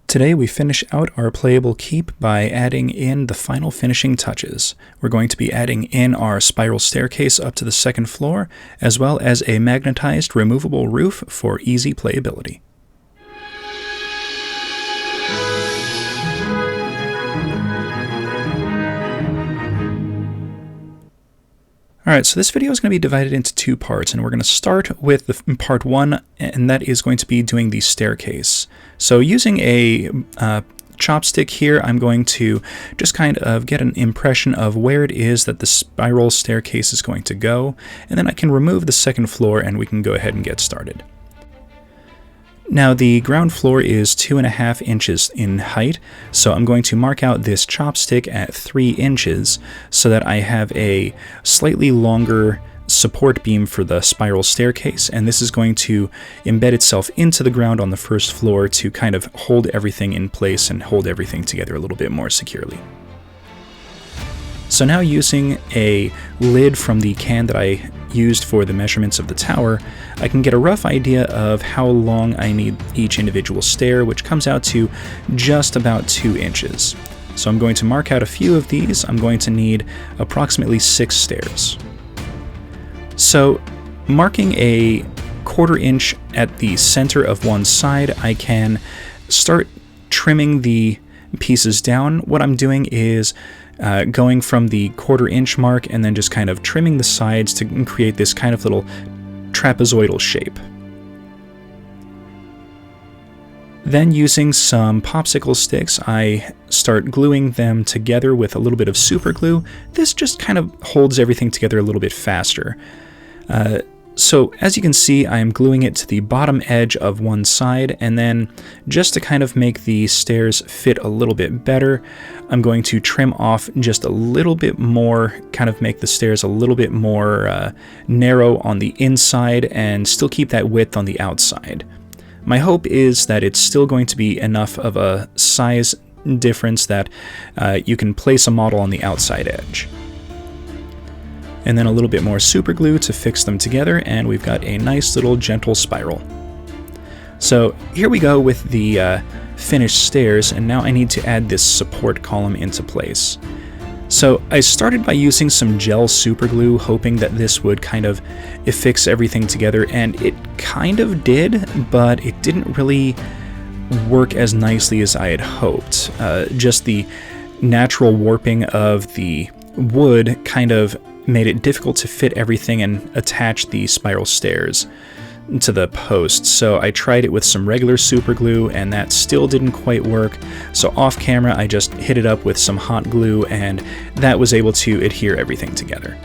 Today we finish out our playable keep by adding in the final finishing touches. We're going to be adding in our spiral staircase up to the second floor, as well as a magnetized removable roof for easy playability. Alright, so this video is going to be divided into two parts, and we're going to start with the part one, and that is going to be doing the staircase. So using a chopstick here, I'm going to just kind of get an impression of where it is that the spiral staircase is going to go, and then I can remove the second floor and we can go ahead and get started. Now the ground floor is 2.5 inches in height, so I'm going to mark out this chopstick at 3 inches so that I have a slightly longer support beam for the spiral staircase, and this is going to embed itself into the ground on the first floor to kind of hold everything in place and hold everything together a little bit more securely. So now using a lid from the can that I used for the measurements of the tower, I can get a rough idea of how long I need each individual stair, which comes out to just about 2 inches. So I'm going to mark out a few of these. I'm going to need approximately 6 stairs. So marking a 1/4 inch at the center of one side, I can start trimming the pieces down. What I'm doing is going from the 1/4 inch mark and then just kind of trimming the sides to create this kind of little trapezoidal shape. Then using some popsicle sticks, I start gluing them together with a little bit of super glue. This just kind of holds everything together a little bit faster. So as you can see, I'm gluing it to the bottom edge of one side, and then just to kind of make the stairs fit a little bit better, I'm going to trim off just a little bit more, kind of make the stairs a little bit more narrow on the inside and still keep that width on the outside. My hope is that it's still going to be enough of a size difference that you can place a model on the outside edge. And then a little bit more super glue to fix them together, and we've got a nice little gentle spiral. So here we go with the finished stairs, and now I need to add this support column into place. So I started by using some gel super glue, hoping that this would kind of affix everything together, and it kind of did, but it didn't really work as nicely as I had hoped. Just the natural warping of the wood kind of made it difficult to fit everything and attach the spiral stairs to the posts. So I tried it with some regular super glue, and that still didn't quite work. So off camera, I just hit it up with some hot glue, and that was able to adhere everything together.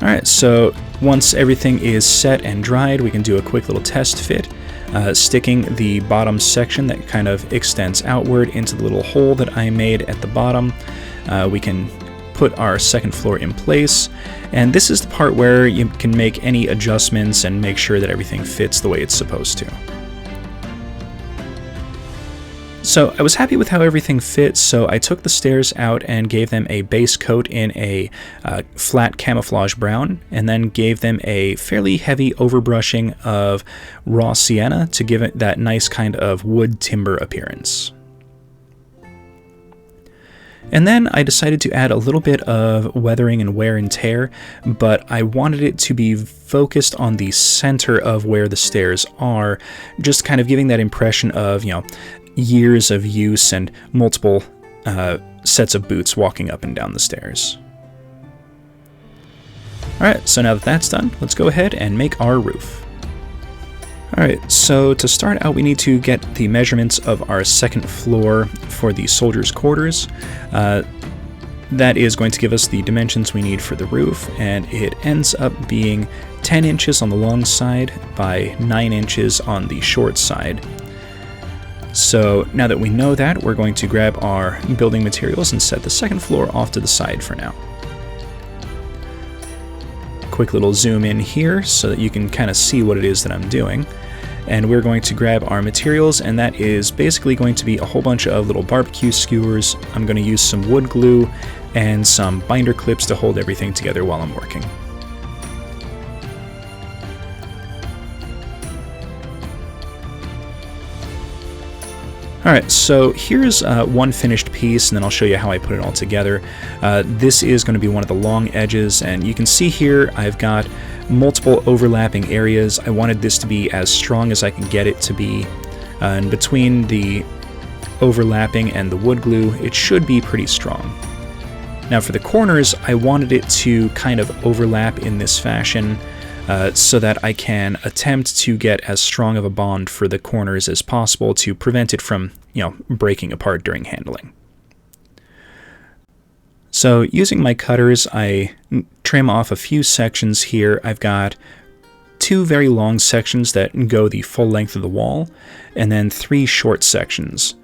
Alright, so once everything is set and dried, we can do a quick little test fit. Sticking the bottom section that kind of extends outward into the little hole that I made at the bottom. We can put our second floor in place, and this is the part where you can make any adjustments and make sure that everything fits the way it's supposed to. So I was happy with how everything fits, so I took the stairs out and gave them a base coat in a flat camouflage brown, and then gave them a fairly heavy overbrushing of raw sienna to give it that nice kind of wood timber appearance. And then I decided to add a little bit of weathering and wear and tear, but I wanted it to be focused on the center of where the stairs are, just kind of giving that impression of, years of use and multiple sets of boots walking up and down the stairs. Alright, so now that that's done, let's go ahead and make our roof. Alright, so to start out, we need to get the measurements of our second floor for the soldiers' quarters. That is going to give us the dimensions we need for the roof, and it ends up being 10 inches on the long side by 9 inches on the short side. So now that we know that, we're going to grab our building materials and set the second floor off to the side for now. Quick little zoom in here so that you can kind of see what it is that I'm doing. And we're going to grab our materials, and that is basically going to be a whole bunch of little barbecue skewers. I'm going to use some wood glue and some binder clips to hold everything together while I'm working. Alright, so here's one finished piece, and then I'll show you how I put it all together. This is going to be one of the long edges, and you can see here I've got multiple overlapping areas. I wanted this to be as strong as I can get it to be. And between the overlapping and the wood glue, it should be pretty strong. Now for the corners, I wanted it to kind of overlap in this fashion, so that I can attempt to get as strong of a bond for the corners as possible to prevent it from, breaking apart during handling. So using my cutters, I trim off a few sections here. I've got 2 very long sections that go the full length of the wall, and then 3 short sections.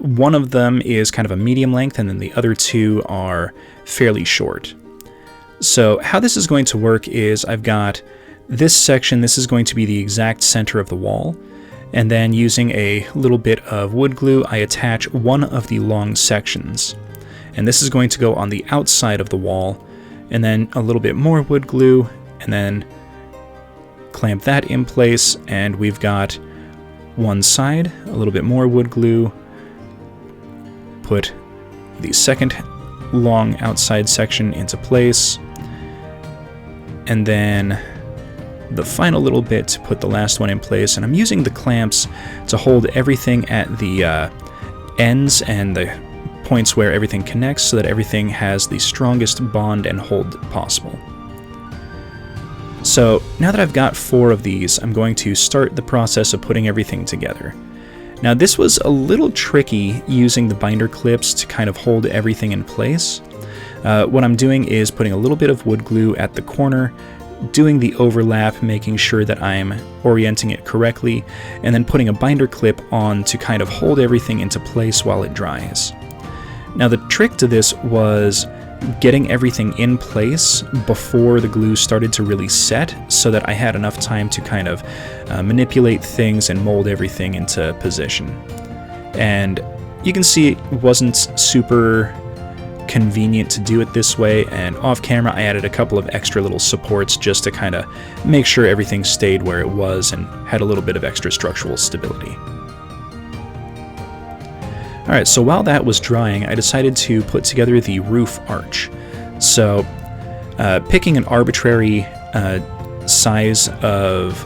One of them is kind of a medium length, and then the other 2 are fairly short. So how this is going to work is I've got this section, this is going to be the exact center of the wall, and then using a little bit of wood glue, I attach one of the long sections. And this is going to go on the outside of the wall, and then a little bit more wood glue, and then clamp that in place, and we've got one side, a little bit more wood glue, put the second long outside section into place, and then the final little bit to put the last one in place. And I'm using the clamps to hold everything at the ends and the points where everything connects so that everything has the strongest bond and hold possible. So now that I've got 4 of these, I'm going to start the process of putting everything together. Now this was a little tricky using the binder clips to kind of hold everything in place. What I'm doing is putting a little bit of wood glue at the corner, doing the overlap, making sure that I'm orienting it correctly, and then putting a binder clip on to kind of hold everything into place while it dries. Now the trick to this was getting everything in place before the glue started to really set, so that I had enough time to kind of manipulate things and mold everything into position. And you can see it wasn't super convenient to do it this way, and off camera I added a couple of extra little supports just to kind of make sure everything stayed where it was and had a little bit of extra structural stability. Alright, so while that was drying, I decided to put together the roof arch. So picking an arbitrary size of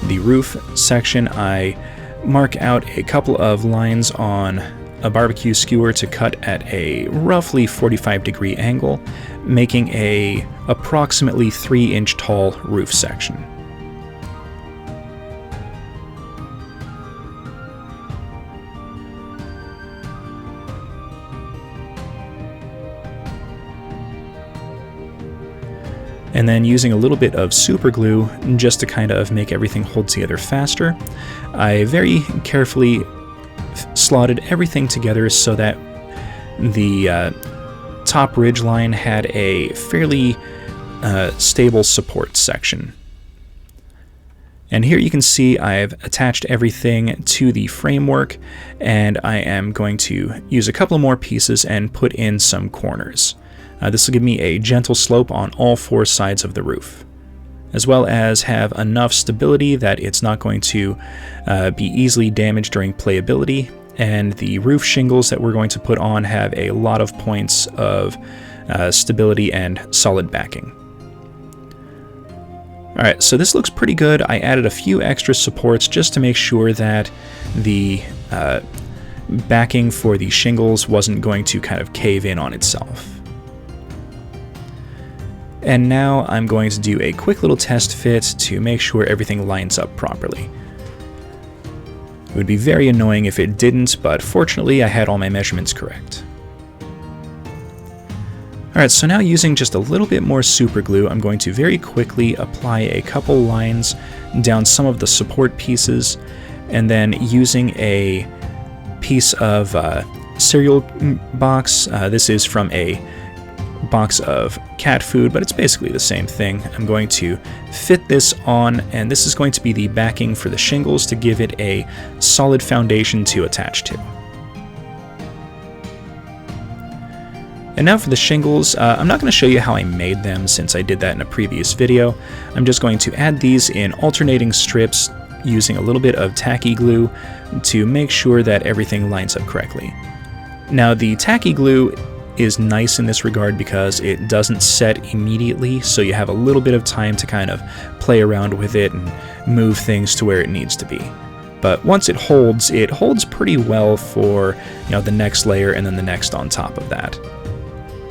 the roof section, I mark out a couple of lines on a barbecue skewer to cut at a roughly 45-degree angle, making a approximately 3-inch tall roof section. And then using a little bit of super glue just to kind of make everything hold together faster, I very carefully slotted everything together so that the top ridge line had a fairly stable support section. And here you can see I've attached everything to the framework, and I am going to use a couple more pieces and put in some corners. This will give me a gentle slope on all 4 sides of the roof, as well as have enough stability that it's not going to be easily damaged during playability, and the roof shingles that we're going to put on have a lot of points of stability and solid backing. Alright, so this looks pretty good. I added a few extra supports just to make sure that the backing for the shingles wasn't going to kind of cave in on itself. And now I'm going to do a quick little test fit to make sure everything lines up properly. It would be very annoying if it didn't, but fortunately I had all my measurements correct. Alright, so now using just a little bit more super glue, I'm going to very quickly apply a couple lines down some of the support pieces, and then using a piece of cereal box, this is from a box of cat food, but it's basically the same thing. I'm going to fit this on, and this is going to be the backing for the shingles to give it a solid foundation to attach to. And now for the shingles, I'm not going to show you how I made them since I did that in a previous video. I'm just going to add these in alternating strips using a little bit of tacky glue to make sure that everything lines up correctly. Now, the tacky glue is nice in this regard because it doesn't set immediately, so you have a little bit of time to kind of play around with it and move things to where it needs to be. But once it holds pretty well for, the next layer and then the next on top of that.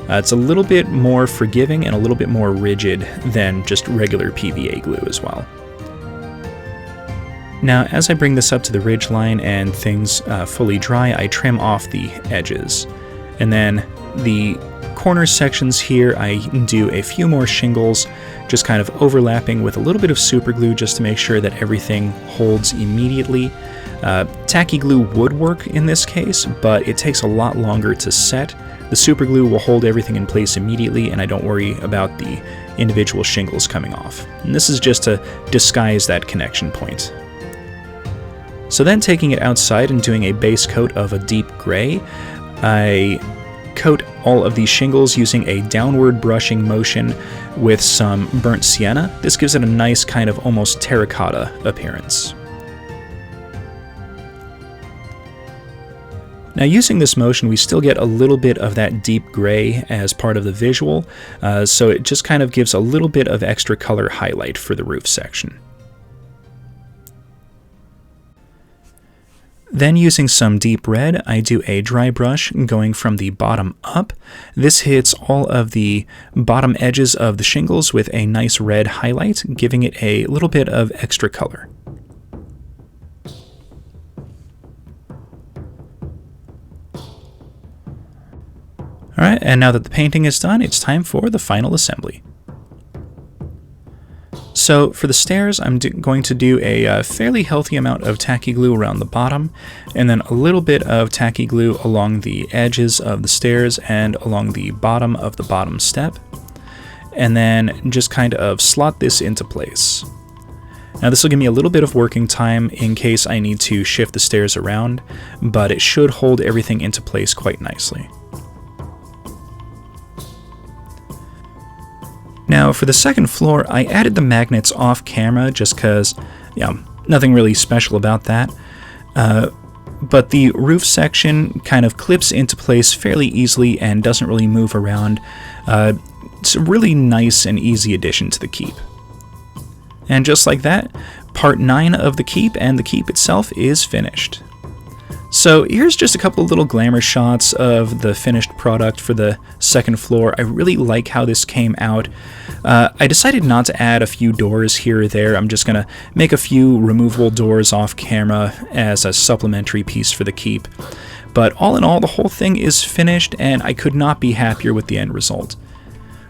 It's a little bit more forgiving and a little bit more rigid than just regular PVA glue as well. Now, as I bring this up to the ridge line and things fully dry, I trim off the edges. And then the corner sections here, I do a few more shingles, just kind of overlapping with a little bit of super glue just to make sure that everything holds immediately. Tacky glue would work in this case, but it takes a lot longer to set. The super glue will hold everything in place immediately, and I don't worry about the individual shingles coming off. And this is just to disguise that connection point. So then taking it outside and doing a base coat of a deep gray, I coat all of these shingles using a downward brushing motion with some burnt sienna. This gives it a nice kind of almost terracotta appearance. Now, using this motion, we still get a little bit of that deep gray as part of the visual, so it just kind of gives a little bit of extra color highlight for the roof section. Then, using some deep red, I do a dry brush going from the bottom up. This hits all of the bottom edges of the shingles with a nice red highlight, giving it a little bit of extra color. Alright, and now that the painting is done, it's time for the final assembly. So for the stairs, I'm going to do a fairly healthy amount of tacky glue around the bottom, and then a little bit of tacky glue along the edges of the stairs and along the bottom of the bottom step, and then just kind of slot this into place. Now this will give me a little bit of working time in case I need to shift the stairs around, but it should hold everything into place quite nicely. Now for the second floor, I added the magnets off camera just because, nothing really special about that. But the roof section kind of clips into place fairly easily and doesn't really move around. It's a really nice and easy addition to the keep. And just like that, part 9 of the keep and the keep itself is finished. So here's just a couple of little glamour shots of the finished product for the second floor. I really like how this came out. I decided not to add a few doors here or there. I'm just going to make a few removable doors off camera as a supplementary piece for the keep. But all in all, the whole thing is finished, and I could not be happier with the end result.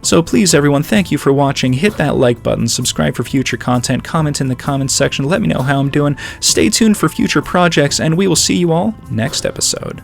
So please everyone, thank you for watching. Hit that like button, subscribe for future content, comment in the comments section, let me know how I'm doing. Stay tuned for future projects, and we will see you all next episode.